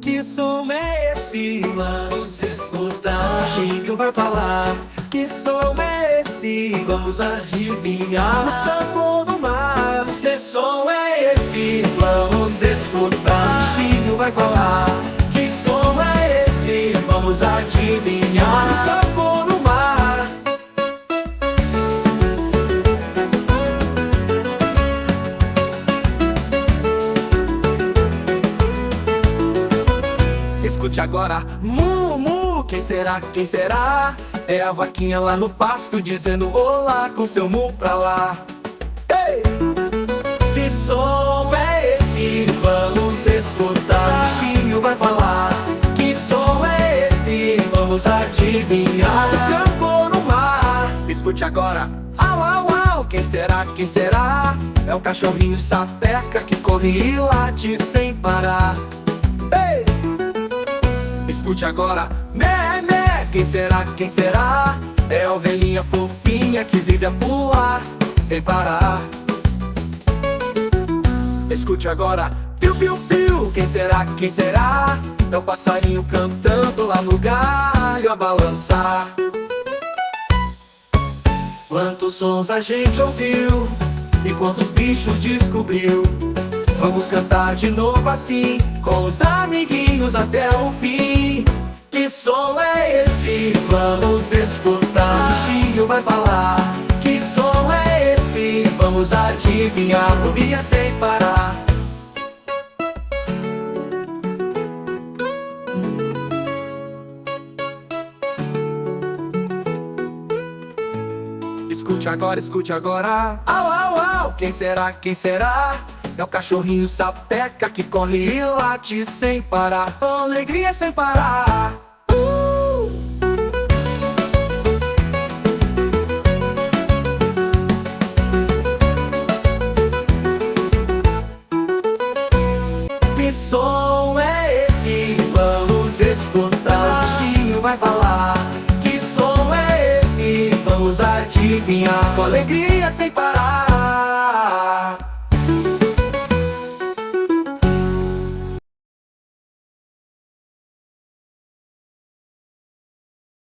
Que som é esse? Vamos escutar. Chico vai falar. Que som é esse? Vamos adivinhar. No campo, no mar. Que som é esse? Vamos escutar. Chico vai falar. Que som é esse? Vamos adivinhar. No campo, no mar. Escute agora, mu, mu, quem será, quem será? É a vaquinha lá no pasto dizendo olá com seu mu pra lá. Ei! Que som é esse? Vamos escutar. O bichinho vai falar. Que som é esse? Vamos adivinhar. No campo ou no mar? Escute agora. Au, au, au, quem será, quem será? É o cachorrinho sapeca que corre e late sem parar. Ei! Escute agora, mé, mé, quem será, quem será? É a ovelhinha fofinha que vive a pular sem parar. Escute agora, piu, piu, piu, quem será, quem será? É o passarinho cantando lá no galho a balançar. Quantos sons a gente ouviu e quantos bichos descobriu. Vamos cantar de novo assim, com os amiguinhos até o fim. Que som é esse? Vamos escutar. O bichinho vai falar. Que som é esse? Vamos adivinhar. Rubia sem parar. Escute agora, escute agora. Au, au, au, quem será, quem será? É o cachorrinho sapeca que corre e late sem parar. Alegria sem parar. Que som é esse? Vamos escutar. O bichinho vai falar. Que som é esse? Vamos adivinhar. Com alegria sem parar.